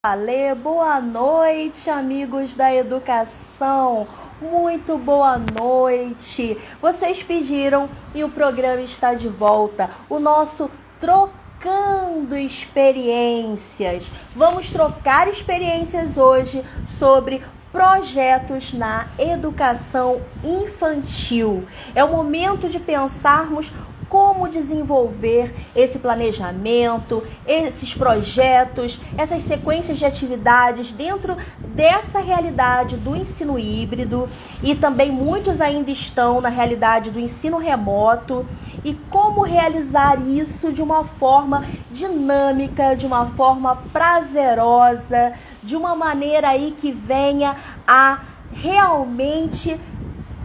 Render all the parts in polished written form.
Ale, boa noite, amigos da educação. Muito boa noite. Vocês pediram e o programa está de volta. O nosso Trocando Experiências. Vamos trocar experiências hoje sobre projetos na educação infantil. É o momento de pensarmos como desenvolver esse planejamento, esses projetos, essas sequências de atividades dentro dessa realidade do ensino híbrido, e também muitos ainda estão na realidade do ensino remoto, e como realizar isso de uma forma dinâmica, de uma forma prazerosa, de uma maneira aí que venha a realmente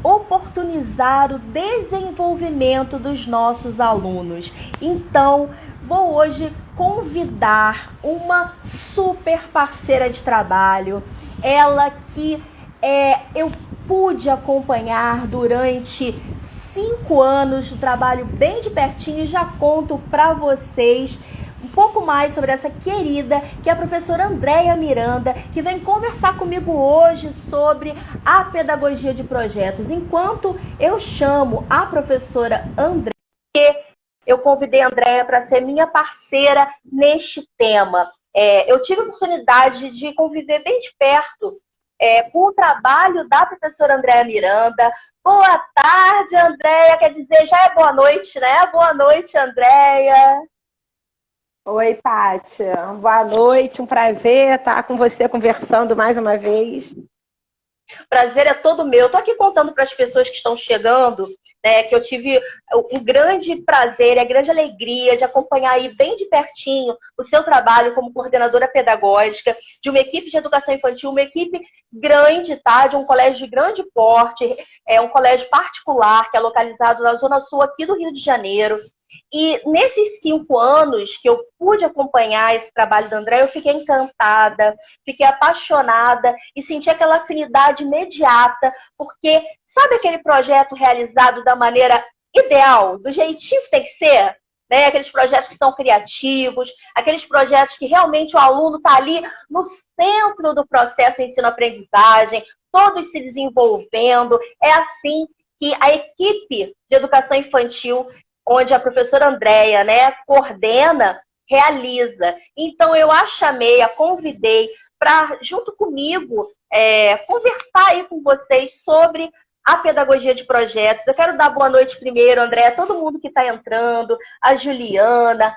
oportunizar o desenvolvimento dos nossos alunos. Então, vou hoje convidar uma super parceira de trabalho, ela que eu pude acompanhar durante 5 anos do trabalho bem de pertinho, e já conto para vocês um pouco mais sobre essa querida, que é a professora Andréia Miranda, que vem conversar comigo hoje sobre a pedagogia de projetos. Enquanto eu chamo a professora Andréia, eu convidei a Andréia para ser minha parceira neste tema. Eu tive a oportunidade de conviver bem de perto com o trabalho da professora Andréia Miranda. Boa tarde, Andréia, quer dizer, já é boa noite, né? Boa noite, Andréia. Oi, Páty. Boa noite, um prazer estar com você conversando mais uma vez. Prazer é todo meu. Estou aqui contando para as pessoas que estão chegando, né, que eu tive um grande prazer e a grande alegria de acompanhar aí bem de pertinho o seu trabalho como coordenadora pedagógica de uma equipe de educação infantil, uma equipe grande, tá? De um colégio de grande porte, um colégio particular que é localizado na Zona Sul aqui do Rio de Janeiro. E nesses 5 anos que eu pude acompanhar esse trabalho da Andréia, eu fiquei encantada, fiquei apaixonada e senti aquela afinidade imediata, porque sabe aquele projeto realizado da maneira ideal, do jeitinho que tem que ser? Né? Aqueles projetos que são criativos, aqueles projetos que realmente o aluno está ali no centro do processo ensino-aprendizagem, todos se desenvolvendo. É assim que a equipe de educação infantil, onde a professora Andréia, né, coordena, realiza. Então, eu a chamei, a convidei para, junto comigo, conversar aí com vocês sobre a pedagogia de projetos. Eu quero dar boa noite primeiro, Andréia, a todo mundo que está entrando, a Juliana,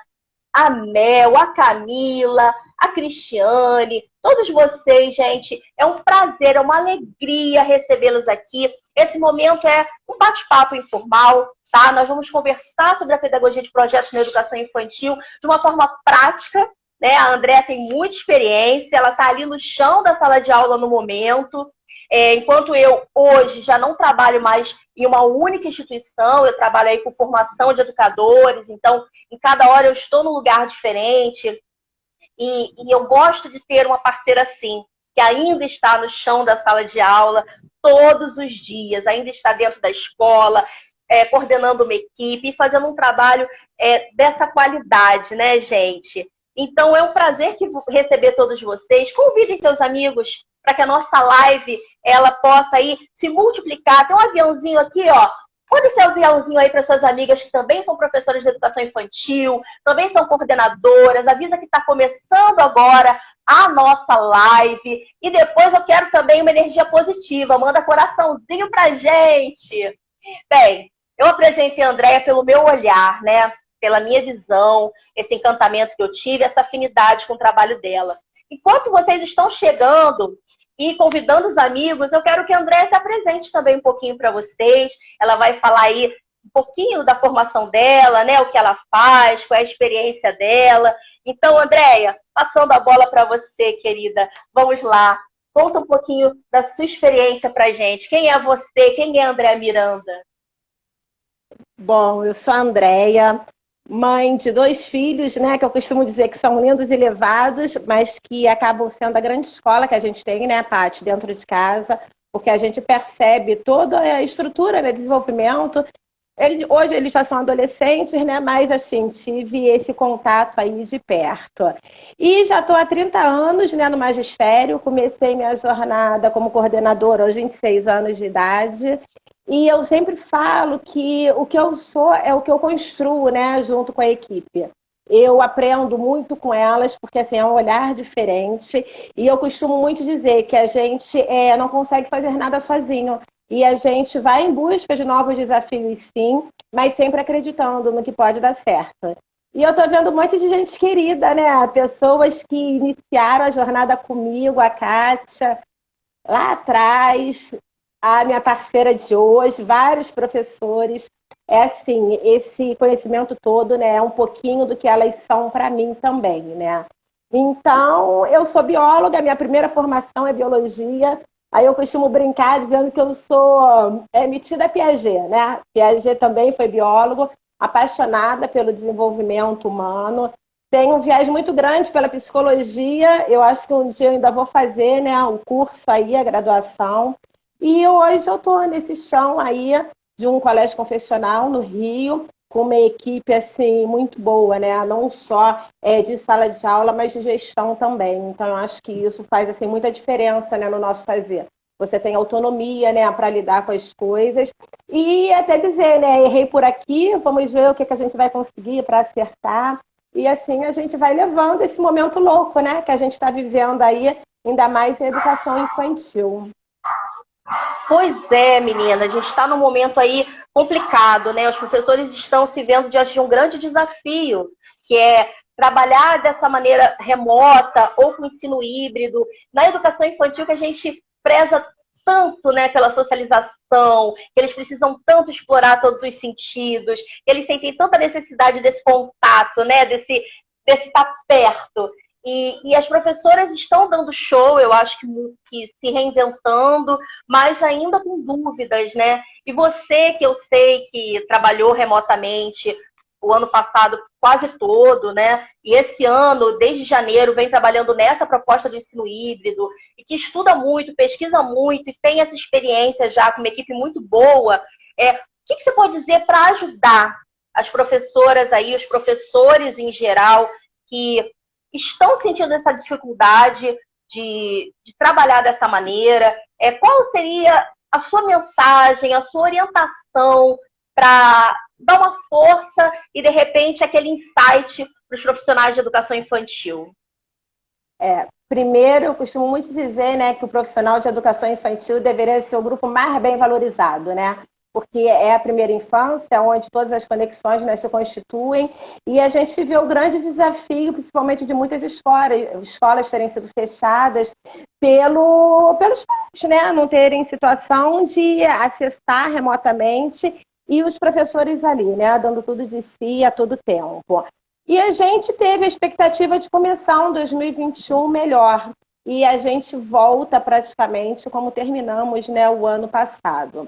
a Mel, a Camila, a Cristiane, todos vocês, gente, é um prazer, é uma alegria recebê-los aqui. Esse momento é um bate-papo informal, tá? Nós vamos conversar sobre a pedagogia de projetos na educação infantil de uma forma prática, né? A Andréia tem muita experiência, ela está ali no chão da sala de aula no momento. Enquanto eu hoje já não trabalho mais em uma única instituição, eu trabalho aí com formação de educadores, então em cada hora eu estou num lugar diferente, e eu gosto de ter uma parceira assim, que ainda está no chão da sala de aula todos os dias, ainda está dentro da escola, coordenando uma equipe e fazendo um trabalho dessa qualidade, né, gente? Então é um prazer receber todos vocês. Convidem seus amigos para que a nossa live ela possa aí se multiplicar. Tem um aviãozinho aqui, ó. Manda esse aviãozinho aí para suas amigas que também são professoras de educação infantil, também são coordenadoras. Avisa que está começando agora a nossa live. E depois eu quero também uma energia positiva. Manda coraçãozinho pra gente. Bem, eu apresentei a Andréia pelo meu olhar, né? Pela minha visão, esse encantamento que eu tive, essa afinidade com o trabalho dela. Enquanto vocês estão chegando e convidando os amigos, eu quero que a Andréia se apresente também um pouquinho para vocês. Ela vai falar aí um pouquinho da formação dela, né? O que ela faz, qual é a experiência dela. Então, Andréia, passando a bola para você, querida. Vamos lá. Conta um pouquinho da sua experiência para a gente. Quem é você? Quem é a Andréia Miranda? Bom, eu sou a Andréia, mãe de 2 filhos, né, que eu costumo dizer que são lindos e levados, mas que acabam sendo a grande escola que a gente tem, né, Paty, dentro de casa, porque a gente percebe toda a estrutura, né, desenvolvimento Hoje eles já são adolescentes, né? Mas assim, tive esse contato aí de perto. E já estou há 30 anos, né, no magistério. Comecei minha jornada como coordenadora aos 26 anos de idade. E eu sempre falo que o que eu sou é o que eu construo, né, junto com a equipe. Eu aprendo muito com elas, porque assim, é um olhar diferente. E eu costumo muito dizer que a gente não consegue fazer nada sozinho. E a gente vai em busca de novos desafios, sim, mas sempre acreditando no que pode dar certo. E eu estou vendo um monte de gente querida, né? Pessoas que iniciaram a jornada comigo, a Kátia, lá atrás, a minha parceira de hoje, vários professores. É assim, esse conhecimento todo, né, é um pouquinho do que elas são para mim também, né? Então, eu sou bióloga, minha primeira formação é biologia. Aí eu costumo brincar dizendo que eu sou metida Piaget, né? Piaget também foi biólogo, apaixonada pelo desenvolvimento humano. Tenho um viés muito grande pela psicologia. Eu acho que um dia eu ainda vou fazer, né, um curso aí, a graduação. E hoje eu estou nesse chão aí de um colégio confessional no Rio, com uma equipe assim muito boa, né? Não só de sala de aula, mas de gestão também. Então eu acho que isso faz assim muita diferença, né, no nosso fazer. Você tem autonomia, né, para lidar com as coisas e até dizer, né, errei por aqui, vamos ver o que a gente vai conseguir para acertar. E assim a gente vai levando esse momento louco, né, que a gente está vivendo aí, ainda mais em educação infantil. Pois é, menina, a gente está num momento aí complicado, né? Os professores estão se vendo diante de um grande desafio, que é trabalhar dessa maneira remota ou com ensino híbrido. Na educação infantil que a gente preza tanto, né, pela socialização, que eles precisam tanto explorar todos os sentidos, que eles sentem tanta necessidade desse contato, né, desse estar perto. E as professoras estão dando show, eu acho que se reinventando, mas ainda com dúvidas, né? E você, que eu sei que trabalhou remotamente o ano passado quase todo, né? E esse ano, desde janeiro, vem trabalhando nessa proposta de ensino híbrido, e que estuda muito, pesquisa muito, e tem essa experiência já com uma equipe muito boa. O que você pode dizer para ajudar as professoras aí, os professores em geral, que estão sentindo essa dificuldade de trabalhar dessa maneira? Qual seria a sua mensagem, a sua orientação para dar uma força e, de repente, aquele insight para os profissionais de educação infantil? Primeiro, eu costumo muito dizer, né, que o profissional de educação infantil deveria ser o grupo mais bem valorizado, né? Porque é a primeira infância, onde todas as conexões, né, se constituem, e a gente viveu o grande desafio, principalmente de muitas escolas terem sido fechadas pelos pais, né, não terem situação de acessar remotamente, e os professores ali, né, dando tudo de si a todo tempo. E a gente teve a expectativa de começar um 2021 melhor, e a gente volta praticamente como terminamos, né, o ano passado.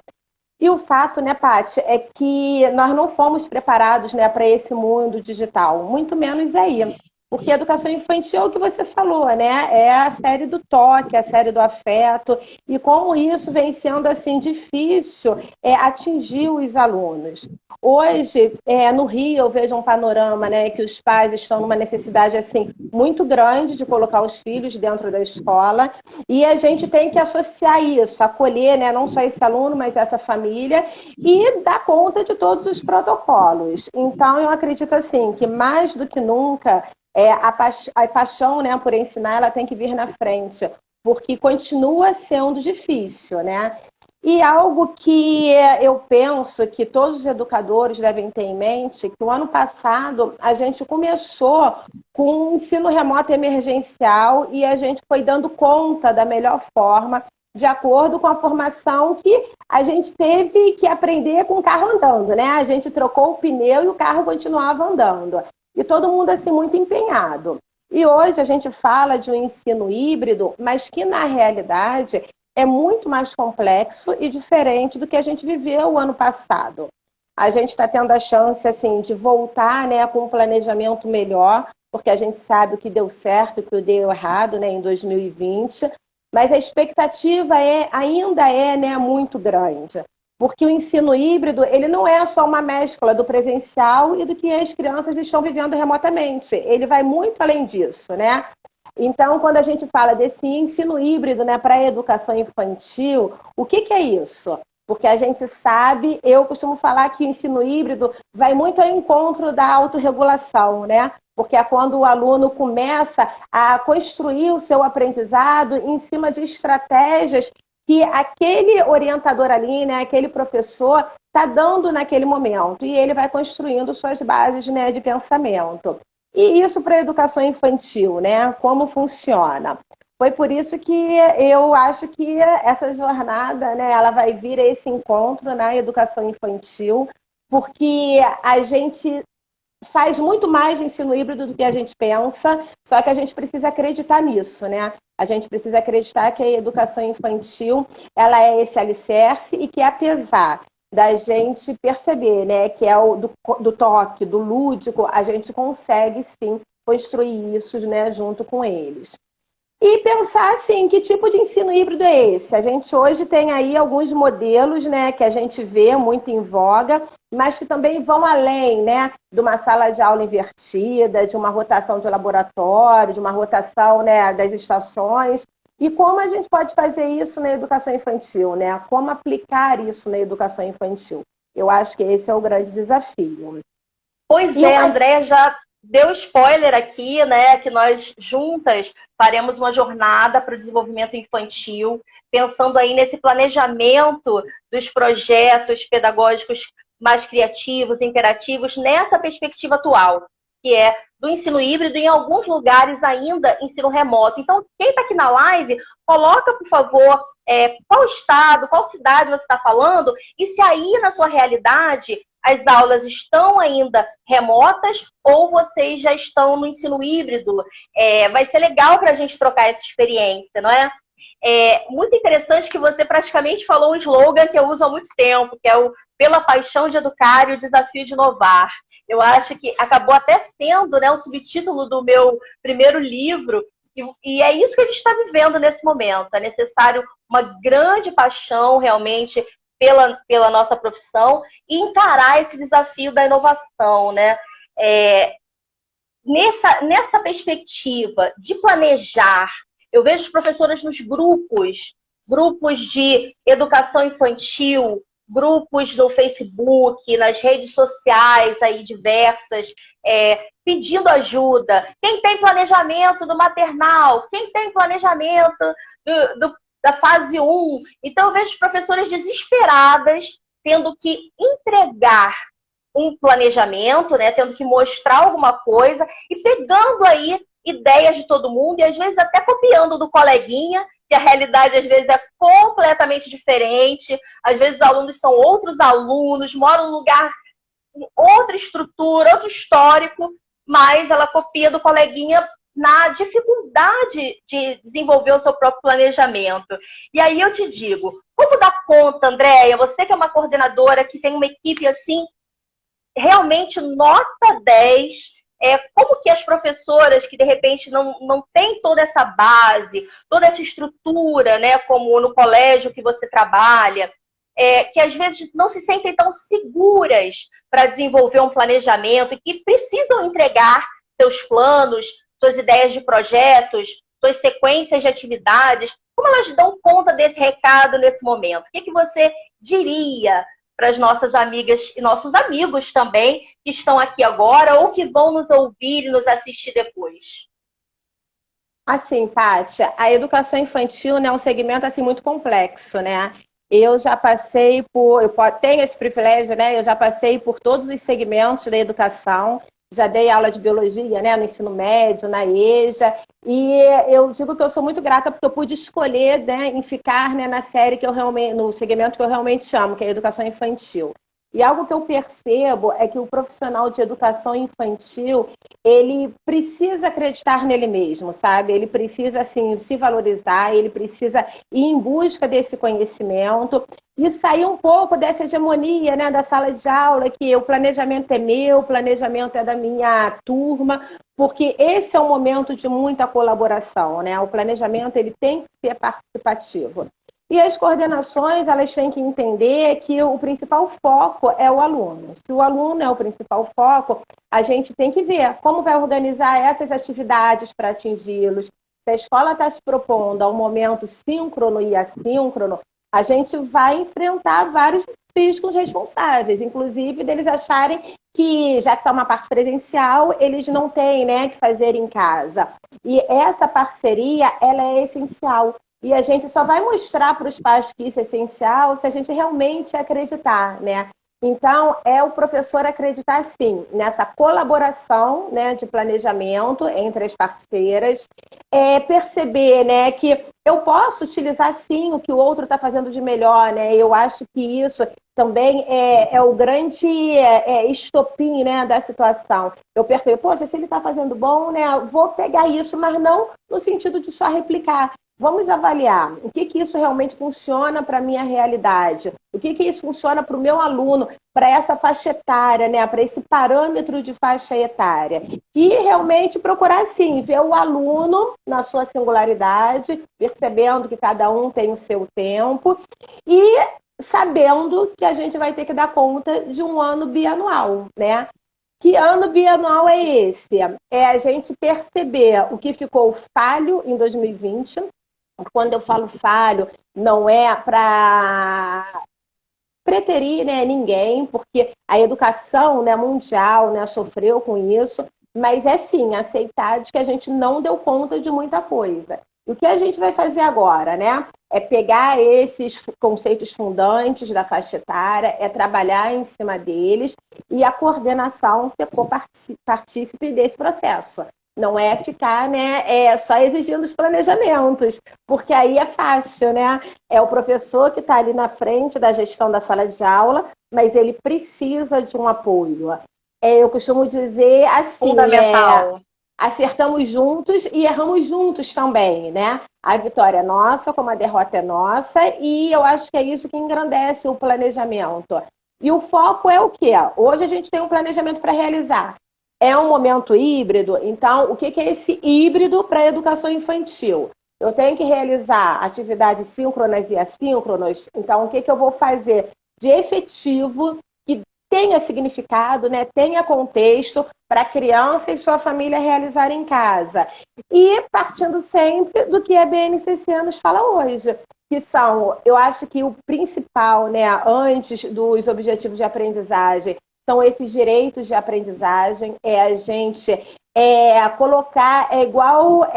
E o fato, né, Paty, é que nós não fomos preparados, né, para esse mundo digital, muito menos aí. Porque a educação infantil é o que você falou, né? É a série do toque, a série do afeto, e como isso vem sendo assim difícil atingir os alunos. Hoje, no Rio, eu vejo um panorama, né, que os pais estão numa necessidade assim muito grande de colocar os filhos dentro da escola, e a gente tem que associar isso, acolher, né, não só esse aluno, mas essa família, e dar conta de todos os protocolos. Então, eu acredito assim que mais do que nunca a paixão, né, por ensinar, ela tem que vir na frente, porque continua sendo difícil, né? E algo que eu penso que todos os educadores devem ter em mente, que o ano passado a gente começou com um ensino remoto emergencial e a gente foi dando conta da melhor forma, de acordo com a formação que a gente teve que aprender com o carro andando, né? A gente trocou o pneu e o carro continuava andando. E todo mundo assim muito empenhado. E hoje a gente fala de um ensino híbrido, mas que na realidade é muito mais complexo e diferente do que a gente viveu o ano passado. A gente está tendo a chance assim, de voltar, né, com um planejamento melhor, porque a gente sabe o que deu certo e o que deu errado, né, em 2020, mas a expectativa ainda é, né, muito grande. Porque o ensino híbrido, ele não é só uma mescla do presencial e do que as crianças estão vivendo remotamente. Ele vai muito além disso, né? Então, quando a gente fala desse ensino híbrido, né, para a educação infantil, o que é isso? Porque a gente sabe, eu costumo falar que o ensino híbrido vai muito ao encontro da autorregulação, né? Porque é quando o aluno começa a construir o seu aprendizado em cima de estratégias que aquele orientador ali, né, aquele professor, está dando naquele momento. E ele vai construindo suas bases, né, de pensamento. E isso para a educação infantil, né? Como funciona? Foi por isso que eu acho que essa jornada, né, ela vai vir a esse encontro na educação infantil, porque a gente faz muito mais de ensino híbrido do que a gente pensa, só que a gente precisa acreditar nisso, né? A gente precisa acreditar que a educação infantil, ela é esse alicerce e que apesar da gente perceber, né, que é do toque, do lúdico, a gente consegue sim construir isso, né, junto com eles. E pensar assim, que tipo de ensino híbrido é esse? A gente hoje tem aí alguns modelos, né, que a gente vê muito em voga, mas que também vão além, né, de uma sala de aula invertida, de uma rotação de laboratório, de uma rotação, né, das estações. E como a gente pode fazer isso na educação infantil, né? Como aplicar isso na educação infantil? Eu acho que esse é o grande desafio. Pois é, a Andréia já deu spoiler aqui, né, que nós juntas faremos uma jornada para o desenvolvimento infantil, pensando aí nesse planejamento dos projetos pedagógicos mais criativos, interativos, nessa perspectiva atual, que é do ensino híbrido, em alguns lugares ainda ensino remoto. Então, quem está aqui na live, coloca, por favor, qual estado, qual cidade você está falando, e se aí na sua realidade as aulas estão ainda remotas ou vocês já estão no ensino híbrido. Vai ser legal para a gente trocar essa experiência, não é? Muito interessante que você praticamente falou um slogan que eu uso há muito tempo, que é o Pela Paixão de Educar e o Desafio de Inovar. Eu acho que acabou até sendo, né, o subtítulo do meu primeiro livro, e é isso que a gente está vivendo nesse momento. É necessário uma grande paixão, realmente, pela nossa profissão e encarar esse desafio da inovação, né? Nessa perspectiva de planejar, eu vejo as professoras nos grupos de educação infantil, grupos no Facebook, nas redes sociais aí diversas, pedindo ajuda. Quem tem planejamento do maternal? Quem tem planejamento da fase 1? Então, eu vejo professoras desesperadas tendo que entregar um planejamento, né, tendo que mostrar alguma coisa e pegando aí ideias de todo mundo e às vezes até copiando do coleguinha, que a realidade às vezes é completamente diferente, às vezes os alunos são outros alunos, moram num lugar, outra estrutura, outro histórico, mas ela copia do coleguinha na dificuldade de desenvolver o seu próprio planejamento. E aí eu te digo, como dar conta, Andréia, você que é uma coordenadora, que tem uma equipe assim, realmente nota 10, como que as professoras que de repente não têm toda essa base, toda essa estrutura, né, como no colégio que você trabalha, que às vezes não se sentem tão seguras para desenvolver um planejamento e que precisam entregar seus planos, suas ideias de projetos, suas sequências de atividades, como elas dão conta desse recado nesse momento? O que você diria para as nossas amigas e nossos amigos também que estão aqui agora ou que vão nos ouvir e nos assistir depois? Assim, Pátia, a educação infantil, né, é um segmento assim, muito complexo, né? Eu já passei eu tenho esse privilégio, né? Eu já passei por todos os segmentos da educação, já dei aula de biologia, né, no ensino médio, na EJA, e eu digo que eu sou muito grata porque eu pude escolher, né, em ficar, né, na série que eu realmente, no segmento que eu realmente amo, que é a educação infantil. E algo que eu percebo é que o profissional de educação infantil, ele precisa acreditar nele mesmo, sabe? Ele precisa, assim, se valorizar, ele precisa ir em busca desse conhecimento e sair um pouco dessa hegemonia, né, da sala de aula, que o planejamento é meu, o planejamento é da minha turma, porque esse é um momento de muita colaboração, né? O planejamento, ele tem que ser participativo. E as coordenações, elas têm que entender que o principal foco é o aluno. Se o aluno é o principal foco, a gente tem que ver como vai organizar essas atividades para atingi-los. Se a escola está se propondo a um momento síncrono e assíncrono, a gente vai enfrentar vários desafios com os responsáveis, inclusive deles acharem que, já que está uma parte presencial, eles não têm, né, que fazer em casa. E essa parceria, ela é essencial. E a gente só vai mostrar para os pais que isso é essencial se a gente realmente acreditar, né? Então, é o professor acreditar, sim, nessa colaboração, né, de planejamento entre as parceiras, perceber, né, que eu posso utilizar, sim, o que o outro está fazendo de melhor, né? Eu acho que isso também é o grande estopim, né, da situação. Eu percebo, poxa, se ele está fazendo bom, né, vou pegar isso, mas não no sentido de só replicar. Vamos avaliar o que isso realmente funciona para a minha realidade, o que isso funciona para o meu aluno, para essa faixa etária, né, para esse parâmetro de faixa etária. E realmente procurar, sim, ver o aluno na sua singularidade, percebendo que cada um tem o seu tempo e sabendo que a gente vai ter que dar conta de um ano bianual, né? Que ano bianual é esse? É a gente perceber o que ficou falho em 2020. Quando eu falo falho, não é para preterir, né, ninguém, porque a educação, né, mundial, né, sofreu com isso, mas é sim aceitar de que a gente não deu conta de muita coisa. E o que a gente vai fazer agora, né? É pegar esses conceitos fundantes da faixa etária, é trabalhar em cima deles e a coordenação ser partícipe desse processo. Não é ficar, né, só exigindo os planejamentos, porque aí é fácil, né? É o professor que está ali na frente da gestão da sala de aula, mas ele precisa de um apoio. Eu costumo dizer assim, Fundamental. Acertamos juntos e erramos juntos também, né? A vitória é nossa, como a derrota é nossa, e eu acho que é isso que engrandece o planejamento. E o foco é o quê? Hoje a gente tem um planejamento para realizar. É um momento híbrido, então o que é esse híbrido para a educação infantil? Eu tenho que realizar atividades síncronas e assíncronas, então o que eu vou fazer de efetivo que tenha significado, né, tenha contexto para a criança e sua família realizar em casa. E partindo sempre do que a BNCC nos fala hoje, que são, eu acho que o principal, né, antes dos objetivos de aprendizagem, são esses direitos de aprendizagem, a gente colocar, igual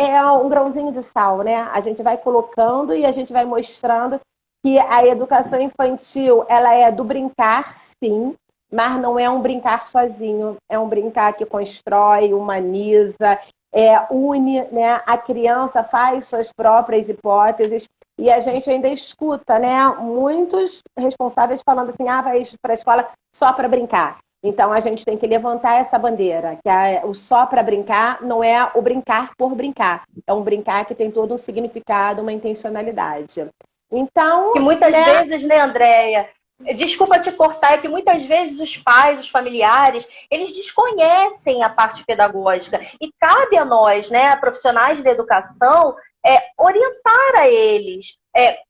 um grãozinho de sal, né? A gente vai colocando e a gente vai mostrando que a educação infantil, ela é do brincar, sim, mas não é um brincar sozinho, é um brincar que constrói, humaniza, une, né? A criança faz suas próprias hipóteses e a gente ainda escuta, né, muitos responsáveis falando assim, vai para a escola só para brincar. Então a gente tem que levantar essa bandeira, que o só para brincar não é o brincar por brincar, é um brincar que tem todo um significado, uma intencionalidade. Então, que muitas vezes, né, Andréia? Desculpa te cortar, é que muitas vezes os pais, os familiares, eles desconhecem a parte pedagógica. E cabe a nós, né, profissionais da educação, orientar a eles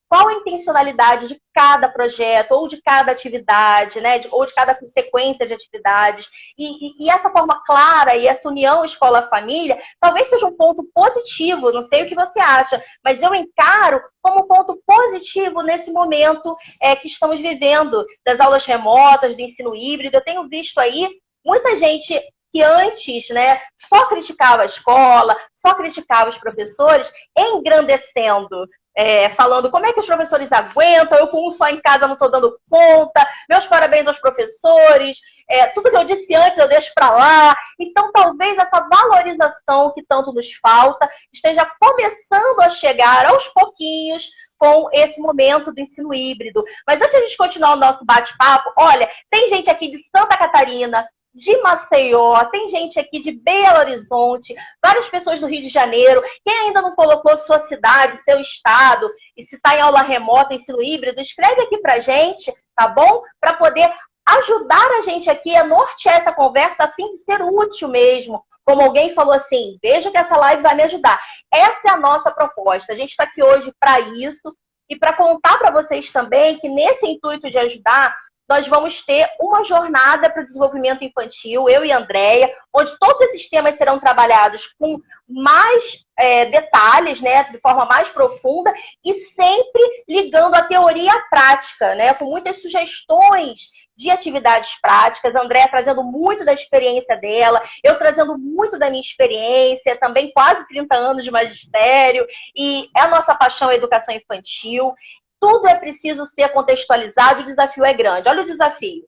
qual a intencionalidade de cada projeto, ou de cada atividade, né, ou de cada sequência de atividades. E essa forma clara e essa união escola-família talvez seja um ponto positivo, não sei o que você acha, mas eu encaro como um ponto positivo nesse momento que estamos vivendo, das aulas remotas, do ensino híbrido. Eu tenho visto aí muita gente que antes, né, só criticava a escola, só criticava os professores, engrandecendo, falando como é que os professores aguentam, eu com um só em casa não estou dando conta, meus parabéns aos professores, tudo que eu disse antes eu deixo para lá. Então talvez essa valorização que tanto nos falta esteja começando a chegar aos pouquinhos com esse momento do ensino híbrido. Mas antes de a gente continuar o nosso bate-papo, olha, tem gente aqui de Santa Catarina, de Maceió, tem gente aqui de Belo Horizonte, várias pessoas do Rio de Janeiro. Quem ainda não colocou sua cidade, seu estado, e se está em aula remota, ensino híbrido, escreve aqui pra gente, tá bom? Para poder ajudar a gente aqui a nortear essa conversa a fim de ser útil mesmo. Como alguém falou assim, veja que essa live vai me ajudar. Essa é a nossa proposta. A gente está aqui hoje para isso. E para contar para vocês também que nesse intuito de ajudar, nós vamos ter uma jornada para o desenvolvimento infantil, eu e a Andréia, onde todos esses temas serão trabalhados com mais detalhes, né, de forma mais profunda, e sempre ligando a teoria à prática, né, com muitas sugestões de atividades práticas, a Andréia trazendo muito da experiência dela, eu trazendo muito da minha experiência, também quase 30 anos de magistério, e a nossa paixão é a educação infantil. Tudo é preciso ser contextualizado, o desafio é grande. Olha o desafio.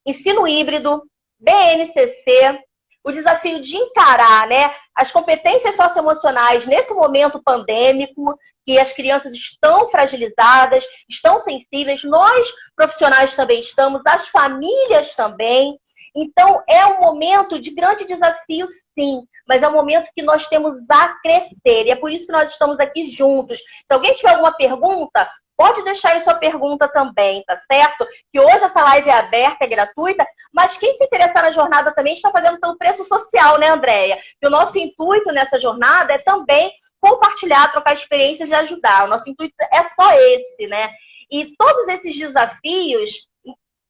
Ensino híbrido, BNCC, o desafio de encarar, né, as competências socioemocionais nesse momento pandêmico, que as crianças estão fragilizadas, estão sensíveis, nós profissionais também estamos, as famílias também. Então, é um momento de grande desafio, sim, mas é um momento que nós temos a crescer, e é por isso que nós estamos aqui juntos. Se alguém tiver alguma pergunta, pode deixar aí sua pergunta também, tá certo? Que hoje essa live é aberta, é gratuita, mas quem se interessar na jornada também está fazendo pelo preço social, né, Andréia? E o nosso intuito nessa jornada é também compartilhar, trocar experiências e ajudar. O nosso intuito é só esse, né? E todos esses desafios,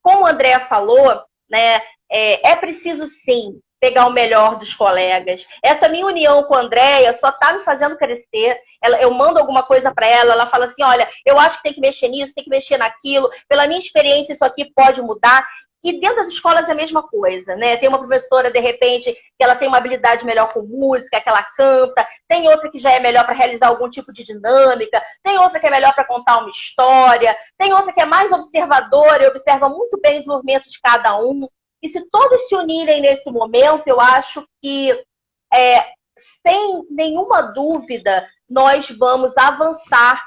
como a Andréia falou, né, é preciso, sim, pegar o melhor dos colegas. Essa minha união com a Andréia só está me fazendo crescer. Eu mando alguma coisa para ela, ela fala assim, olha, eu acho que tem que mexer nisso, tem que mexer naquilo. Pela minha experiência, isso aqui pode mudar. E dentro das escolas é a mesma coisa, né? Tem uma professora, de repente, que ela tem uma habilidade melhor com música, que ela canta. Tem outra que já é melhor para realizar algum tipo de dinâmica. Tem outra que é melhor para contar uma história. Tem outra que é mais observadora e observa muito bem o desenvolvimento de cada um. E se todos se unirem nesse momento, eu acho que, sem nenhuma dúvida, nós vamos avançar.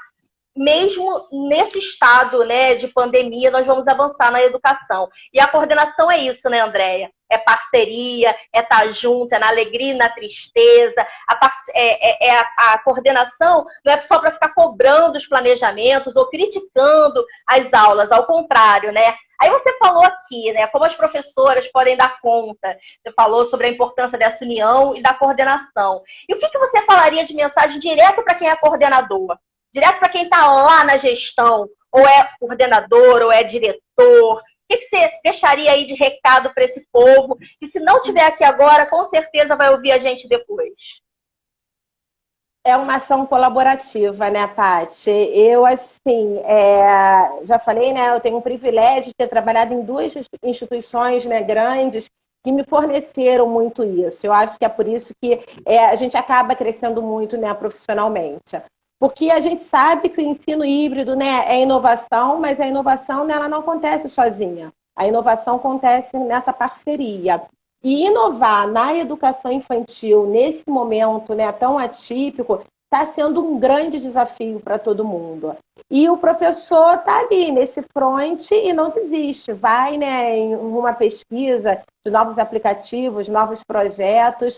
Mesmo nesse estado, né, de pandemia, nós vamos avançar na educação. E a coordenação é isso, né, Andréia? É parceria, é estar junto, é na alegria e na tristeza. A coordenação não é só para ficar cobrando os planejamentos ou criticando as aulas, ao contrário, né? Aí você falou aqui, né, como as professoras podem dar conta. Você falou sobre a importância dessa união e da coordenação. E o que você falaria de mensagem direta para quem é coordenador? Direto para quem está lá na gestão, ou é coordenador, ou é diretor. O que você deixaria aí de recado para esse povo, que se não estiver aqui agora, com certeza vai ouvir a gente depois? É uma ação colaborativa, né, Paty? Eu, assim, já falei, né, eu tenho o privilégio de ter trabalhado em duas instituições, né, grandes, que me forneceram muito isso. Eu acho que é por isso que a gente acaba crescendo muito, né, profissionalmente. Porque a gente sabe que o ensino híbrido, né, é inovação, mas a inovação, né, ela não acontece sozinha. A inovação acontece nessa parceria. E inovar na educação infantil, nesse momento, né, tão atípico, está sendo um grande desafio para todo mundo. E o professor está ali, nesse front, e não desiste. Vai, né, em uma pesquisa de novos aplicativos, novos projetos.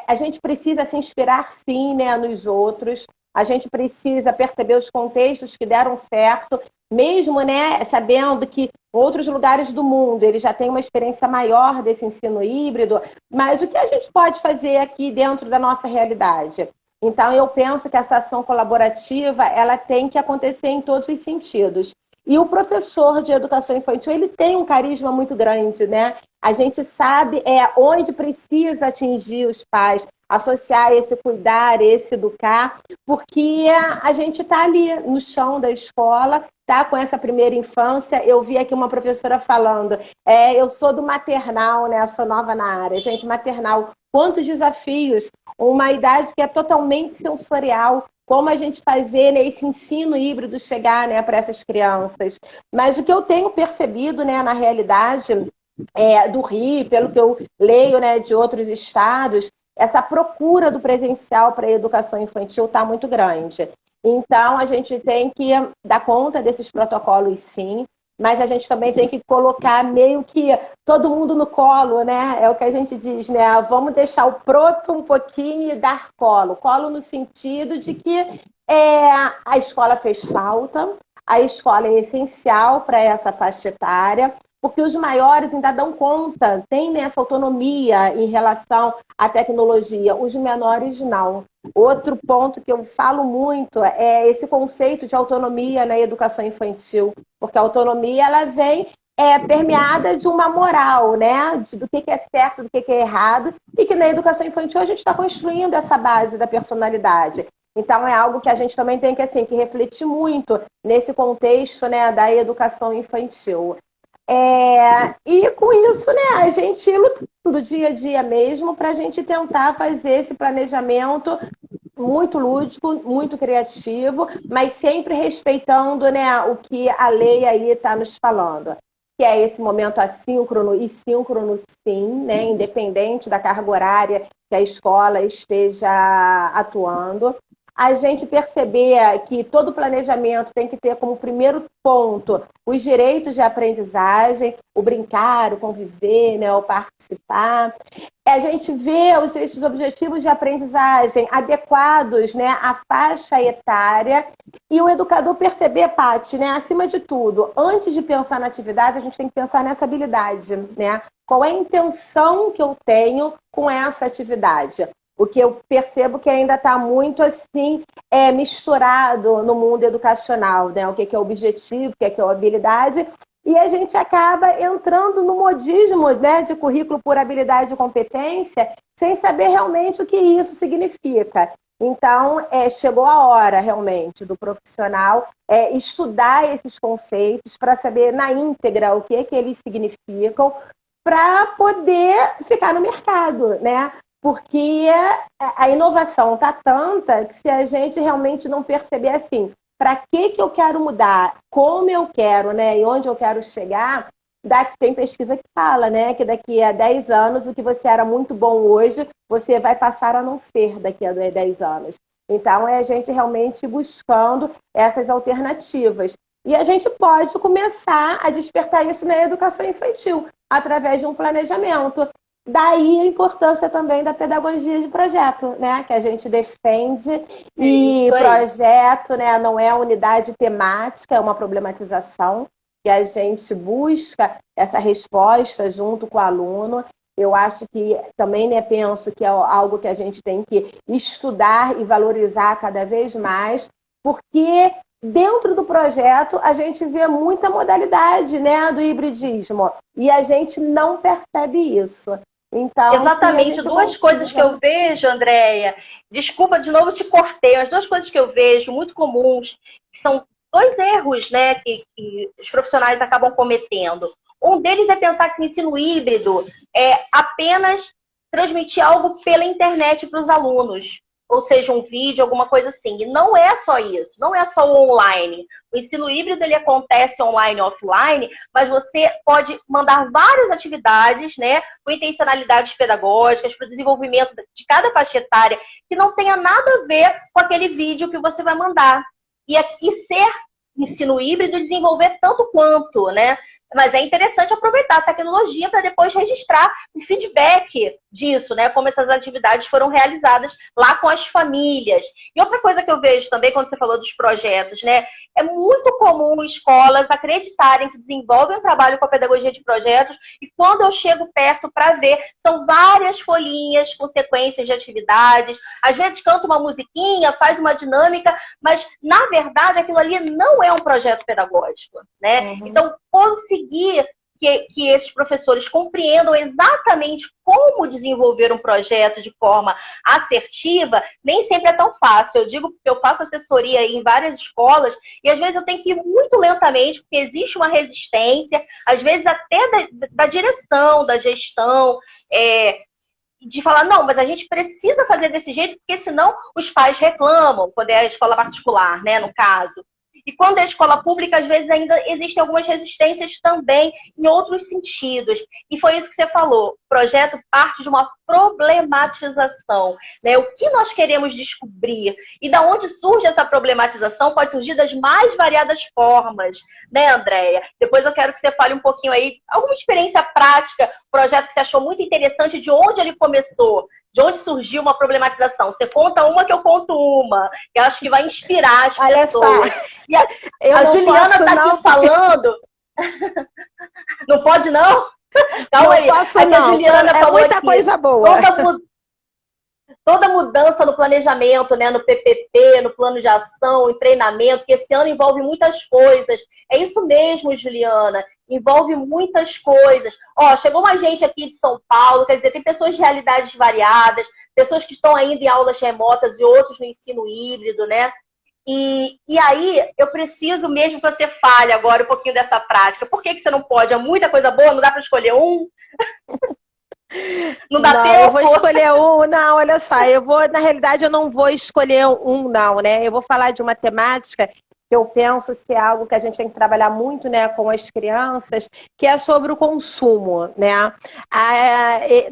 A gente precisa se inspirar, sim, né, nos outros. A gente precisa perceber os contextos que deram certo, mesmo, né, sabendo que outros lugares do mundo eles já têm uma experiência maior desse ensino híbrido, mas o que a gente pode fazer aqui dentro da nossa realidade? Então, eu penso que essa ação colaborativa ela tem que acontecer em todos os sentidos. E o professor de educação infantil, ele tem um carisma muito grande, né? A gente sabe onde precisa atingir os pais, associar esse cuidar, esse educar, porque a gente está ali no chão da escola, tá com essa primeira infância. Eu vi aqui uma professora falando, eu sou do maternal, né? Eu sou nova na área. Gente, maternal, quantos desafios, uma idade que é totalmente sensorial, como a gente fazer, né, esse ensino híbrido chegar, né, para essas crianças. Mas o que eu tenho percebido, né, na realidade do Rio, pelo que eu leio, né, de outros estados, essa procura do presencial para a educação infantil está muito grande. Então, a gente tem que dar conta desses protocolos, sim, mas a gente também tem que colocar meio que todo mundo no colo, né? É o que a gente diz, né? Vamos deixar o proto um pouquinho e dar colo. Colo no sentido de que a escola fez falta, a escola é essencial para essa faixa etária, porque os maiores ainda dão conta, têm essa autonomia em relação à tecnologia, os menores não. Outro ponto que eu falo muito é esse conceito de autonomia na educação infantil, porque a autonomia ela vem permeada de uma moral, né? Do que é certo, do que é errado, e que na educação infantil a gente está construindo essa base da personalidade. Então é algo que a gente também tem que, assim, que refletir muito nesse contexto, né, da educação infantil. E com isso, né, a gente luta do dia a dia mesmo para a gente tentar fazer esse planejamento muito lúdico, muito criativo, mas sempre respeitando, né, o que a lei aí está nos falando. Que é esse momento assíncrono e síncrono, sim, né, independente da carga horária que a escola esteja atuando. A gente perceber que todo planejamento tem que ter como primeiro ponto os direitos de aprendizagem, o brincar, o conviver, né, o participar. A gente vê esses objetivos de aprendizagem adequados, né, à faixa etária e o educador perceber, Paty, né, acima de tudo, antes de pensar na atividade, a gente tem que pensar nessa habilidade, né? Qual é a intenção que eu tenho com essa atividade? O que eu percebo que ainda está muito assim misturado no mundo educacional, né? O que é objetivo, o que é habilidade, e a gente acaba entrando no modismo, né, de currículo por habilidade e competência, sem saber realmente o que isso significa. Então, chegou a hora realmente do profissional estudar esses conceitos para saber na íntegra o que eles significam, para poder ficar no mercado, né? Porque a inovação está tanta que se a gente realmente não perceber assim, para que eu quero mudar, como eu quero, né, e onde eu quero chegar, tem pesquisa que fala, né, que daqui a 10 anos o que você era muito bom hoje, você vai passar a não ser daqui a 10 anos. Então, é a gente realmente buscando essas alternativas. E a gente pode começar a despertar isso na educação infantil, através de um planejamento. Daí a importância também da pedagogia de projeto, né? Que a gente defende. E projeto, né, não é unidade temática, é uma problematização que a gente busca essa resposta junto com o aluno. Eu acho que também, né, penso que é algo que a gente tem que estudar e valorizar cada vez mais, porque dentro do projeto a gente vê muita modalidade, né, do hibridismo, e a gente não percebe isso. Então, exatamente, duas coisas que eu vejo, Andréia, desculpa, de novo te cortei, as duas coisas que eu vejo muito comuns, que são dois erros, né, que os profissionais acabam cometendo. Um deles é pensar que o ensino híbrido é apenas transmitir algo pela internet para os alunos, ou seja, um vídeo, alguma coisa assim. E não é só isso, não é só o online. O ensino híbrido ele acontece online e offline, mas você pode mandar várias atividades, né, com intencionalidades pedagógicas para o desenvolvimento de cada faixa etária que não tenha nada a ver com aquele vídeo que você vai mandar. E ser ensino híbrido e desenvolver tanto quanto, né? Mas é interessante aproveitar a tecnologia para depois registrar o feedback disso, né? Como essas atividades foram realizadas lá com as famílias. E outra coisa que eu vejo também, quando você falou dos projetos, né? É muito comum escolas acreditarem que desenvolvem um trabalho com a pedagogia de projetos e quando eu chego perto para ver, são várias folhinhas com sequências de atividades. Às vezes canta uma musiquinha, faz uma dinâmica, mas, na verdade, aquilo ali não é um projeto pedagógico, né? Uhum. Então, conseguir que esses professores compreendam exatamente como desenvolver um projeto de forma assertiva, nem sempre é tão fácil. Eu digo porque eu faço assessoria em várias escolas e às vezes eu tenho que ir muito lentamente, porque existe uma resistência, às vezes até da direção, da gestão, de falar, não, mas a gente precisa fazer desse jeito, porque senão os pais reclamam, quando é a escola particular, né, no caso. E quando é escola pública, às vezes ainda existem algumas resistências também em outros sentidos. E foi isso que você falou. O projeto parte de uma problematização, né? O que nós queremos descobrir? E da onde surge essa problematização? Pode surgir das mais variadas formas, né, Andréia? Depois eu quero que você fale um pouquinho aí, alguma experiência prática, projeto que você achou muito interessante, de onde ele começou, de onde surgiu uma problematização. Você conta uma que eu conto uma, que eu acho que vai inspirar as pessoas. E a Juliana está aqui falando, Não pode, não? Não Calma aí. posso, Aqui a não. Juliana É falou muita aqui. coisa boa. Toda mudança no planejamento, né, no PPP, no plano de ação, em treinamento, que esse ano envolve muitas coisas. É isso mesmo, Juliana, envolve muitas coisas. Ó, chegou uma gente aqui de São Paulo, quer dizer, tem pessoas de realidades variadas, pessoas que estão ainda em aulas remotas e outros no ensino híbrido, né? E aí, eu preciso mesmo que você fale agora um pouquinho dessa prática. Por que que você não pode? Há muita coisa boa, não dá para escolher um? Não dá Não, tempo? eu vou escolher um. Não, olha só, na realidade, eu não vou escolher um, não, né? Eu vou falar de uma temática que eu penso ser algo que a gente tem que trabalhar muito, né, com as crianças, que é sobre o consumo, né?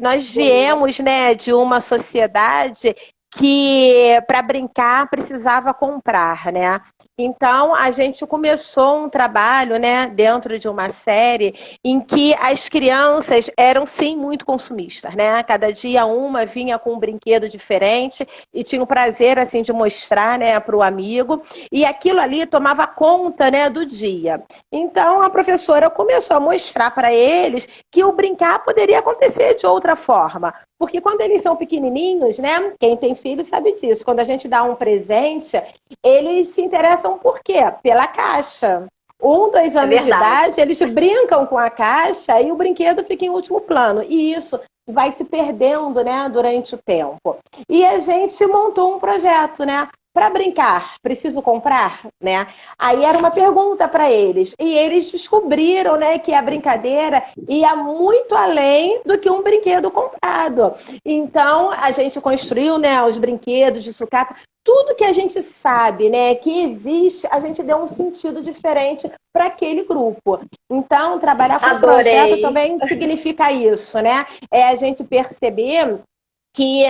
Nós viemos, né, de uma sociedade que para brincar precisava comprar, né? Então a gente começou um trabalho, né, dentro de uma série em que as crianças eram sim muito consumistas, né? Cada dia uma vinha com um brinquedo diferente e tinha o prazer assim de mostrar, né, para o amigo, e aquilo ali tomava conta, né, do dia. Então a professora começou a mostrar para eles que o brincar poderia acontecer de outra forma. Porque quando eles são pequenininhos, né? Quem tem filho sabe disso. Quando a gente dá um presente, eles se interessam por quê? Pela caixa. 2 anos de idade, eles brincam com a caixa e o brinquedo fica em último plano. E isso vai se perdendo, né, durante o tempo. E a gente montou um projeto, né? Para brincar, preciso comprar, né? Aí era uma pergunta para eles. E eles descobriram, né, que a brincadeira ia muito além do que um brinquedo comprado. Então, a gente construiu, né, os brinquedos de sucata. Tudo que a gente sabe, né, que existe, a gente deu um sentido diferente para aquele grupo. Então, trabalhar com projeto também significa isso, né? É a gente perceber que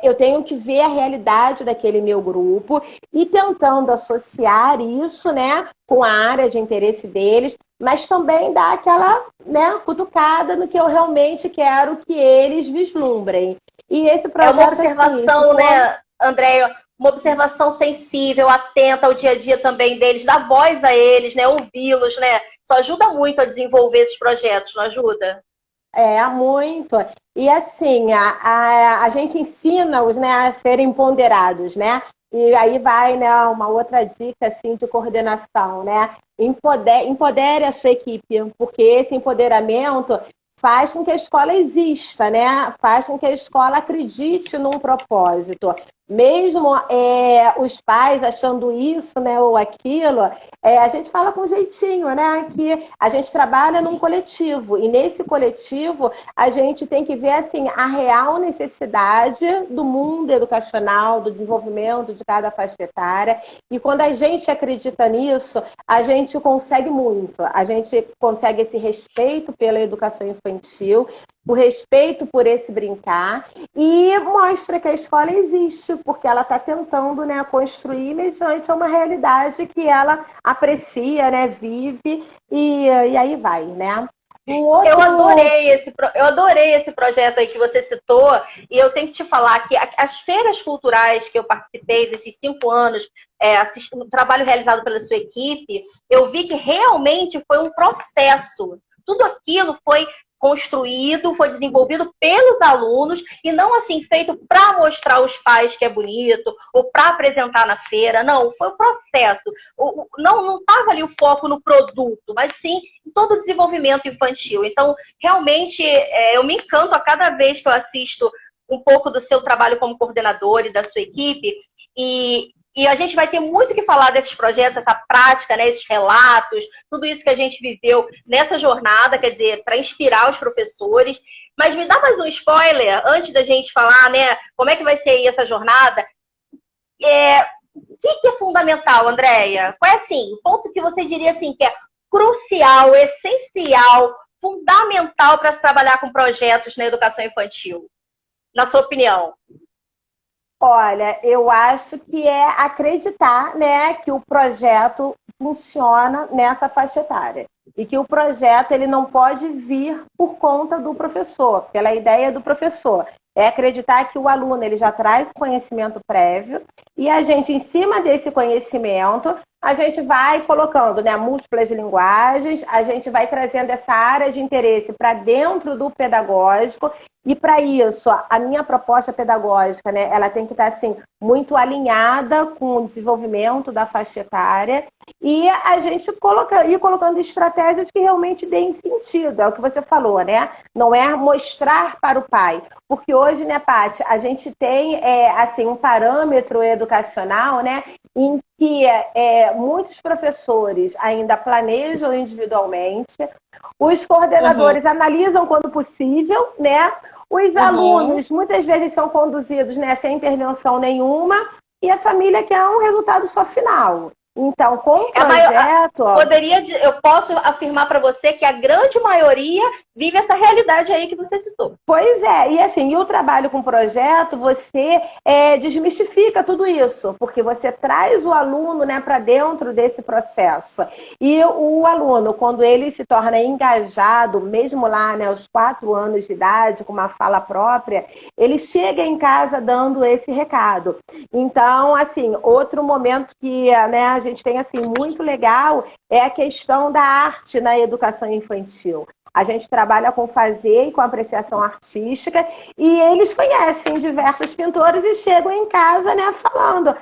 eu tenho que ver a realidade daquele meu grupo e tentando associar isso, né, com a área de interesse deles, mas também dar aquela, né, cutucada no que eu realmente quero que eles vislumbrem. E esse projeto, é uma observação, assim, né, Andréia? Uma observação sensível, atenta ao dia a dia também deles, dar voz a eles, né, ouvi-los, né? Isso ajuda muito a desenvolver esses projetos, não ajuda? Muito. E assim, a gente ensina-os, né, a serem ponderados, né? E aí vai, né, uma outra dica assim, de coordenação, né? Empodere a sua equipe, porque esse empoderamento faz com que a escola exista, né? Faz com que a escola acredite num propósito. Mesmo os pais achando isso, né, ou aquilo, a gente fala com jeitinho, né, que a gente trabalha num coletivo, e nesse coletivo a gente tem que ver assim, a real necessidade do mundo educacional, do desenvolvimento de cada faixa etária, e quando a gente acredita nisso, a gente consegue muito, a gente consegue esse respeito pela educação infantil, o respeito por esse brincar, e mostra que a escola existe, porque ela está tentando, né, construir mediante uma realidade que ela aprecia, né, vive, e aí vai, né? Eu adorei esse projeto aí que você citou, e eu tenho que te falar que as feiras culturais que eu participei desses 5 anos, o trabalho realizado pela sua equipe, eu vi que realmente foi um processo. Tudo aquilo foi construído, foi desenvolvido pelos alunos e não assim feito para mostrar aos pais que é bonito ou para apresentar na feira. Não, foi um processo. Não estava ali o foco no produto, mas sim em todo o desenvolvimento infantil. Então, realmente, eu me encanto a cada vez que eu assisto um pouco do seu trabalho como coordenador e da sua equipe. E a gente vai ter muito que falar desses projetos, essa prática, né, esses relatos, tudo isso que a gente viveu nessa jornada, quer dizer, para inspirar os professores. Mas me dá mais um spoiler, antes da gente falar, né, como é que vai ser aí essa jornada. O que é fundamental, Andréia? Qual é, assim, o ponto que você diria assim, que é crucial, essencial, fundamental para se trabalhar com projetos na educação infantil? Na sua opinião? Olha, eu acho que é acreditar, né, que o projeto funciona nessa faixa etária e que o projeto ele não pode vir por conta do professor, pela ideia do professor. É acreditar que o aluno ele já traz o conhecimento prévio e a gente, em cima desse conhecimento, a gente vai colocando, né, múltiplas linguagens, a gente vai trazendo essa área de interesse para dentro do pedagógico. E para isso, a minha proposta pedagógica, né, ela tem que estar assim, muito alinhada com o desenvolvimento da faixa etária e a gente ir colocando estratégias que realmente deem sentido. É o que você falou, né? Não é mostrar para o pai. Porque hoje, né, Paty, a gente tem assim, um parâmetro educacional, né, em que muitos professores ainda planejam individualmente, os coordenadores analisam quando possível, né? Os alunos muitas vezes são conduzidos, né, sem intervenção nenhuma e a família quer um resultado só final. Então, com o projeto... Eu posso afirmar para você que a grande maioria vive essa realidade aí que você citou. Pois é, e assim, e o trabalho com o projeto, você desmistifica tudo isso, porque você traz o aluno, né, para dentro desse processo. E o aluno, quando ele se torna engajado, mesmo lá, né, aos 4 anos de idade, com uma fala própria, ele chega em casa dando esse recado. Então, assim, outro momento que, né, a gente tem assim, muito legal é a questão da arte na educação infantil. A gente trabalha com fazer e com apreciação artística e eles conhecem diversos pintores e chegam em casa, né, falando: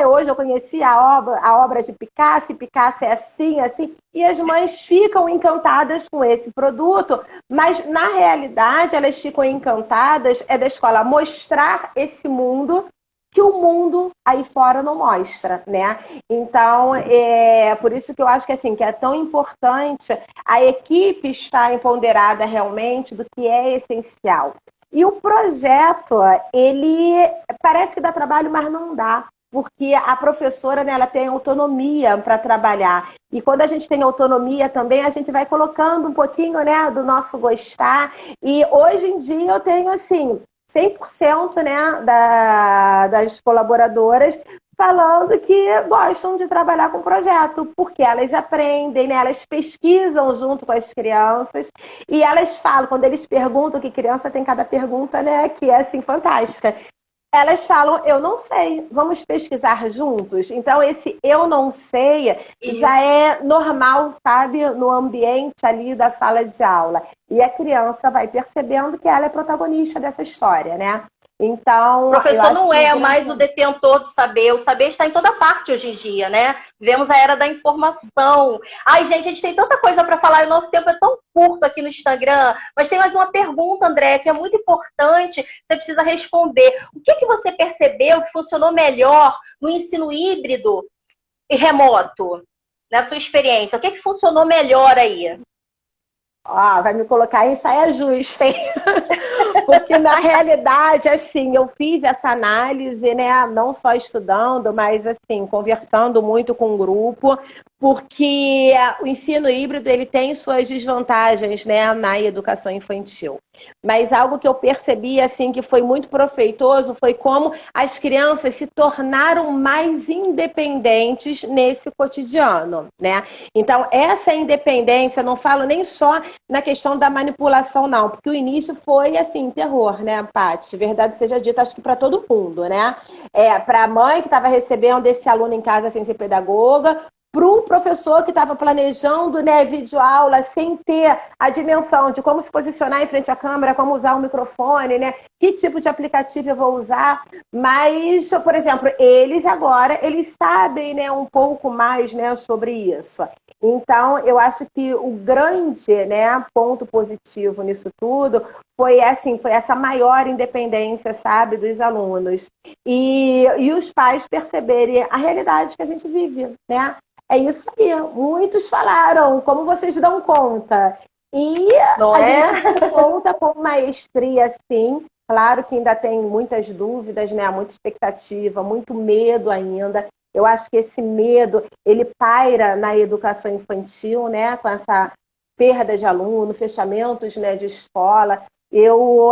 hoje eu conheci a obra de Picasso, e Picasso é assim, assim. E as mães ficam encantadas com esse produto, mas na realidade elas ficam encantadas da escola mostrar esse mundo que o mundo aí fora não mostra, né? Então, é por isso que eu acho que, assim, que é tão importante a equipe estar empoderada realmente do que é essencial. E o projeto, ele parece que dá trabalho, mas não dá. Porque a professora, né, ela tem autonomia para trabalhar. E quando a gente tem autonomia também, a gente vai colocando um pouquinho, né, do nosso gostar. E hoje em dia eu tenho, assim, 100%, né, das colaboradoras falando que gostam de trabalhar com o projeto, porque elas aprendem, né, elas pesquisam junto com as crianças e elas falam, quando eles perguntam, que criança tem cada pergunta, né, que é assim, fantástica. Elas falam, eu não sei, vamos pesquisar juntos? Então, esse eu não sei já é normal, sabe, no ambiente ali da sala de aula. E a criança vai percebendo que ela é protagonista dessa história, né? Então, o professor não é mais o detentor do saber. O saber está em toda parte hoje em dia, né? Vivemos a era da informação. Ai, gente, a gente tem tanta coisa para falar e o nosso tempo é tão curto aqui no Instagram. Mas tem mais uma pergunta, André, que é muito importante. Você precisa responder. O que você percebeu que funcionou melhor no ensino híbrido e remoto? Na sua experiência, o que funcionou melhor aí? Vai me colocar em saia justa, hein? Porque, na realidade, assim, eu fiz essa análise, né? Não só estudando, mas, assim, conversando muito com o grupo, porque o ensino híbrido, ele tem suas desvantagens, né, na educação infantil. Mas algo que eu percebi, assim, que foi muito proveitoso foi como as crianças se tornaram mais independentes nesse cotidiano, né? Então, essa independência, não falo nem só na questão da manipulação, não, porque o início foi, assim, terror, né, Paty? Verdade seja dita, acho que para todo mundo, né? Para a mãe que estava recebendo esse aluno em casa sem ser pedagoga, para o professor que estava planejando, né, videoaula sem ter a dimensão de como se posicionar em frente à câmera, como usar o microfone, né, que tipo de aplicativo eu vou usar. Mas, por exemplo, eles sabem, né, um pouco mais, né, sobre isso. Então, eu acho que o grande, né, ponto positivo nisso tudo foi essa maior independência, sabe, dos alunos. E os pais perceberem a realidade que a gente vive, né? É isso aí. Muitos falaram, como vocês dão conta? E gente dá conta com maestria, sim. Claro que ainda tem muitas dúvidas, né? Muita expectativa, muito medo ainda. Eu acho que esse medo, ele paira na educação infantil, né? Com essa perda de aluno, fechamentos, né, de escola.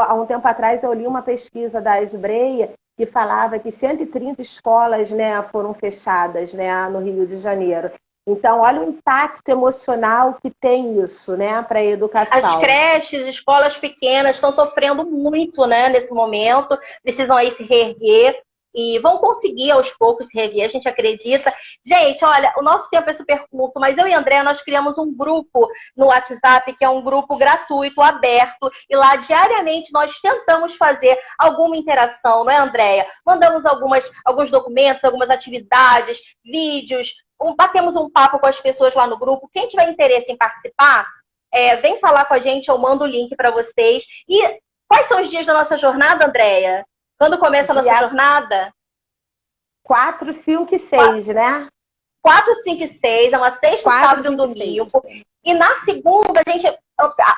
Há um tempo atrás, eu li uma pesquisa da Esbreia que falava que 130 escolas, né, foram fechadas, né, no Rio de Janeiro. Então, olha o impacto emocional que tem isso, né, para a educação. As creches, escolas pequenas estão sofrendo muito, né, nesse momento, precisam aí se reerguer. e vão conseguir aos poucos se rever, a gente acredita. Gente, olha, o nosso tempo é super curto, mas eu e a Andréa, nós criamos um grupo no WhatsApp, que é um grupo gratuito, aberto, e lá diariamente nós tentamos fazer alguma interação, não é, Andréa? Mandamos alguns documentos, algumas atividades, vídeos, batemos um papo com as pessoas lá no grupo. Quem tiver interesse em participar, vem falar com a gente, eu mando o link para vocês. E quais são os dias da nossa jornada, Andréa? Quando começa a nossa jornada? 4, 5 e 6, né? 4, 5 e 6, é uma sexta, sábado e um domingo. E na segunda, a gente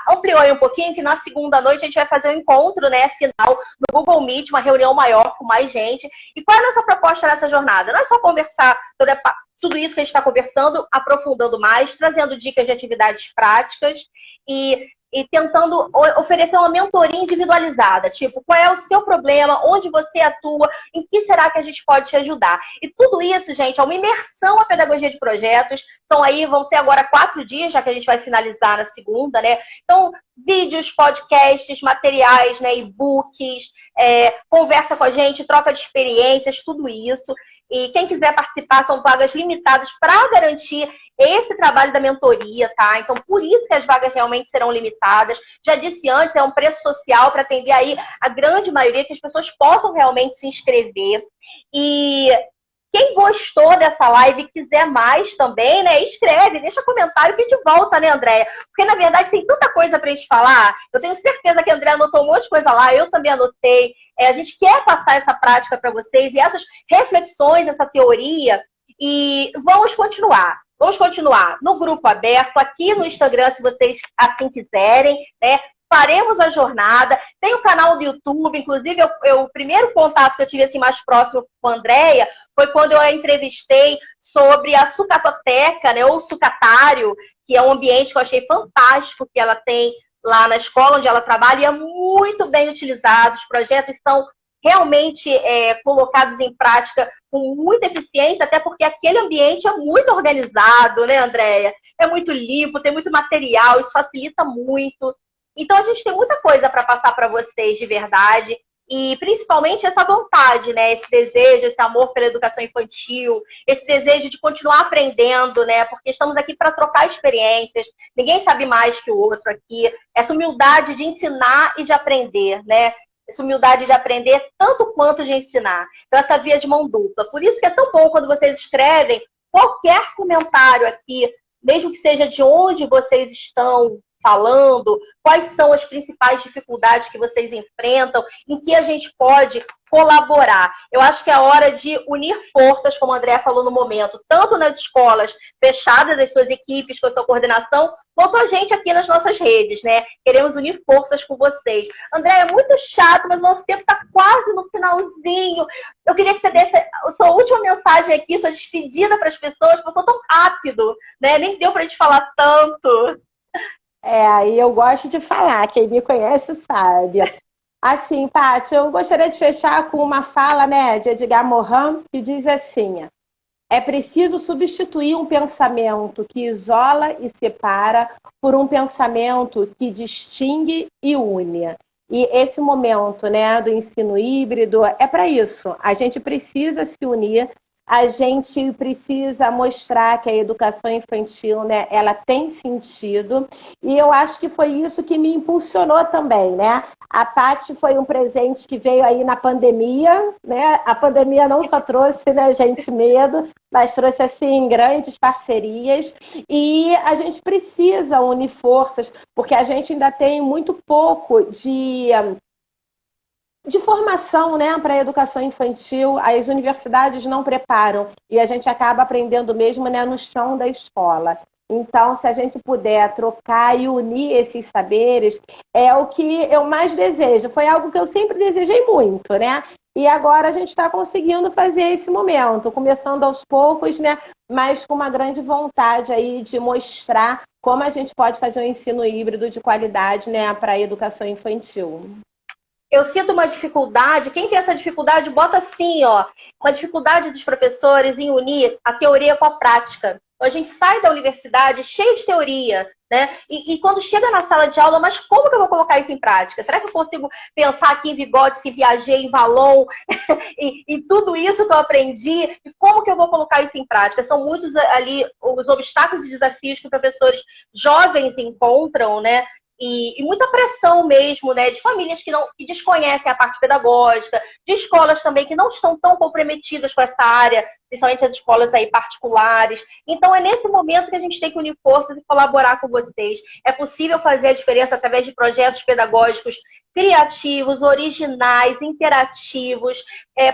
ampliou aí um pouquinho, que na segunda noite a gente vai fazer um encontro, né, final, no Google Meet, uma reunião maior com mais gente. E qual é a nossa proposta nessa jornada? Não é só conversar sobre tudo isso que a gente está conversando, aprofundando mais, trazendo dicas de atividades práticas e tentando oferecer uma mentoria individualizada, tipo, qual é o seu problema, onde você atua, em que será que a gente pode te ajudar. E tudo isso, gente, é uma imersão à pedagogia de projetos. Vão ser agora 4 dias, já que a gente vai finalizar na segunda, né? Então, vídeos, podcasts, materiais, né, e-books, conversa com a gente, troca de experiências, tudo isso. E quem quiser participar, são vagas limitadas para garantir esse trabalho da mentoria, tá? Então, por isso que as vagas realmente serão limitadas. Já disse antes, é um preço social para atender aí a grande maioria, que as pessoas possam realmente se inscrever. E quem gostou dessa live e quiser mais também, né, escreve, deixa comentário que a gente volta, né, Andréa? Porque, na verdade, tem tanta coisa pra gente falar. Eu tenho certeza que a Andréa anotou um monte de coisa lá, eu também anotei. A gente quer passar essa prática para vocês e essas reflexões, essa teoria. E vamos continuar. Vamos continuar no grupo aberto, aqui no Instagram, se vocês assim quiserem, né? Faremos a jornada. Tem o canal do YouTube, inclusive o primeiro contato que eu tive assim, mais próximo com a Andréa foi quando eu a entrevistei sobre a sucatoteca, né, ou sucatário, que é um ambiente que eu achei fantástico que ela tem lá na escola onde ela trabalha e é muito bem utilizado. Os projetos são realmente colocados em prática com muita eficiência, até porque aquele ambiente é muito organizado, né, Andréa? É muito limpo, tem muito material, isso facilita muito. Então, a gente tem muita coisa para passar para vocês de verdade e, principalmente, essa vontade, né? Esse desejo, esse amor pela educação infantil, esse desejo de continuar aprendendo, né? Porque estamos aqui para trocar experiências, ninguém sabe mais que o outro aqui. Essa humildade de ensinar e de aprender, né? Essa humildade de aprender tanto quanto de ensinar. Então, essa via de mão dupla. Por isso que é tão bom quando vocês escrevem qualquer comentário aqui, mesmo que seja de onde vocês estão falando, quais são as principais dificuldades que vocês enfrentam, em que a gente pode colaborar. Eu acho que é a hora de unir forças, como a Andréa falou no momento, tanto nas escolas fechadas, as suas equipes com a sua coordenação, quanto a gente aqui nas nossas redes, né? Queremos unir forças com vocês. Andréa, é muito chato, mas o nosso tempo está quase no finalzinho. Eu queria que você desse a sua última mensagem aqui, sua despedida para as pessoas, passou tão rápido, né? Nem deu para a gente falar tanto. E eu gosto de falar, quem me conhece sabe. Assim, Paty, eu gostaria de fechar com uma fala, né, de Edgar Morin, que diz assim: é preciso substituir um pensamento que isola e separa por um pensamento que distingue e une. E esse momento, né, do ensino híbrido é para isso. A gente precisa se unir. A gente precisa mostrar que a educação infantil, né, ela tem sentido. E eu acho que foi isso que me impulsionou também, né? A Paty foi um presente que veio aí na pandemia, né? A pandemia não só trouxe, né, gente, medo, mas trouxe, assim, grandes parcerias. E a gente precisa unir forças, porque a gente ainda tem muito pouco de formação, né, para a educação infantil. As universidades não preparam e a gente acaba aprendendo mesmo, né, no chão da escola. Então, se a gente puder trocar e unir esses saberes, é o que eu mais desejo. Foi algo que eu sempre desejei muito, né? E agora a gente está conseguindo fazer esse momento, começando aos poucos, né, mas com uma grande vontade aí de mostrar como a gente pode fazer um ensino híbrido de qualidade, né, para a educação infantil. Eu sinto uma dificuldade, quem tem essa dificuldade, bota assim, ó, uma dificuldade dos professores em unir a teoria com a prática. Então, a gente sai da universidade cheio de teoria, né? E quando chega na sala de aula, mas como que eu vou colocar isso em prática? Será que eu consigo pensar aqui em Vygotsky, em Piaget, em Vallon, e tudo isso que eu aprendi? E como que eu vou colocar isso em prática? São muitos ali os obstáculos e desafios que professores jovens encontram, né? E muita pressão mesmo, né? De famílias que desconhecem a parte pedagógica, de escolas também que não estão tão comprometidas com essa área, principalmente as escolas aí particulares. Então, é nesse momento que a gente tem que unir forças e colaborar com vocês. É possível fazer a diferença através de projetos pedagógicos criativos, originais, interativos,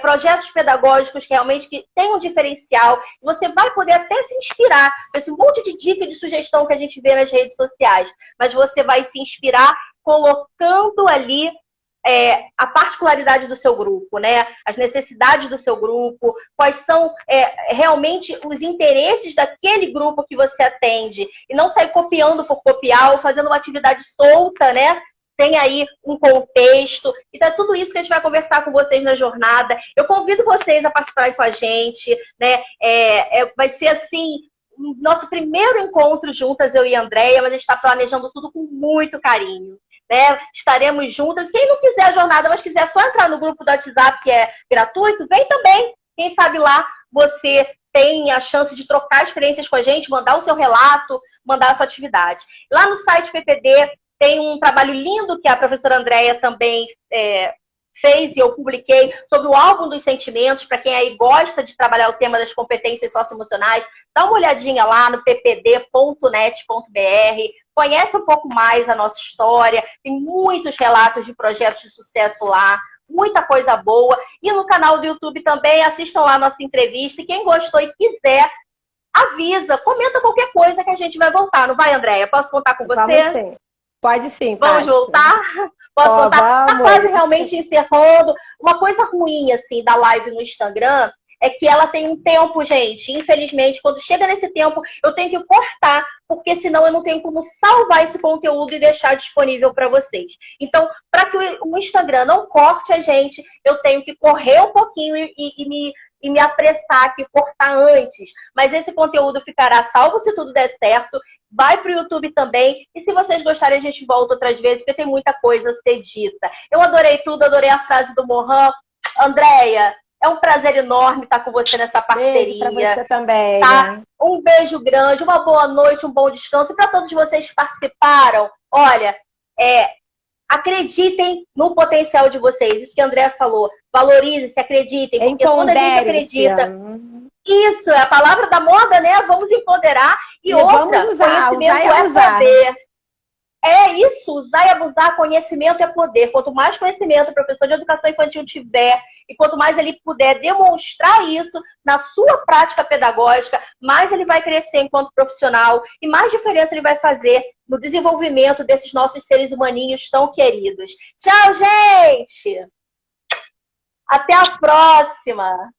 projetos pedagógicos que realmente têm um diferencial. Você vai poder até se inspirar com esse monte de dica e de sugestão que a gente vê nas redes sociais, mas você vai se inspirar colocando ali a particularidade do seu grupo, né? As necessidades do seu grupo, quais são realmente os interesses daquele grupo que você atende, e não sair copiando por copiar ou fazendo uma atividade solta, né? Tem aí um contexto. Então, é tudo isso que a gente vai conversar com vocês na jornada. Eu convido vocês a participarem com a gente, né? Vai ser assim, nosso primeiro encontro juntas, eu e a Andréia, mas a gente está planejando tudo com muito carinho. Né? Estaremos juntas. Quem não quiser a jornada, mas quiser só entrar no grupo do WhatsApp, que é gratuito, vem também. Quem sabe lá você tem a chance de trocar experiências com a gente, mandar o seu relato, mandar a sua atividade. Lá no site PPD tem um trabalho lindo que a professora Andréia também fez e eu publiquei sobre o álbum dos sentimentos, para quem aí gosta de trabalhar o tema das competências socioemocionais, dá uma olhadinha lá no ppd.net.br, conhece um pouco mais a nossa história, tem muitos relatos de projetos de sucesso lá, muita coisa boa, e no canal do YouTube também, assistam lá a nossa entrevista, e quem gostou e quiser, avisa, comenta qualquer coisa que a gente vai voltar, não vai, Andréia? Posso contar com você? Vamos sim. Pode sim, Vamos voltar? Posso contar? Tá quase realmente encerrando. Uma coisa ruim, assim, da live no Instagram é que ela tem um tempo, gente. Infelizmente, quando chega nesse tempo, eu tenho que cortar, porque senão eu não tenho como salvar esse conteúdo e deixar disponível para vocês. Então, para que o Instagram não corte a gente, eu tenho que correr um pouquinho e me apressar aqui, cortar antes. Mas esse conteúdo ficará salvo se tudo der certo. Vai para o YouTube também. E se vocês gostarem, a gente volta outras vezes, porque tem muita coisa a ser dita. Eu adorei tudo, adorei a frase do Mohan. Andréia, é um prazer enorme estar com você nessa parceria. Beijo pra você também. Tá? Né? Um beijo grande, uma boa noite, um bom descanso. E para todos vocês que participaram, olha, acreditem no potencial de vocês. Isso que a Andréia falou. Valorizem-se, acreditem. Porque quando a gente acredita... Isso, é a palavra da moda, né? Vamos empoderar. E outra, conhecimento é poder. É isso, usar e abusar, conhecimento é poder. Quanto mais conhecimento o professor de educação infantil tiver, e quanto mais ele puder demonstrar isso na sua prática pedagógica, mais ele vai crescer enquanto profissional e mais diferença ele vai fazer no desenvolvimento desses nossos seres humaninhos tão queridos. Tchau, gente! Até a próxima!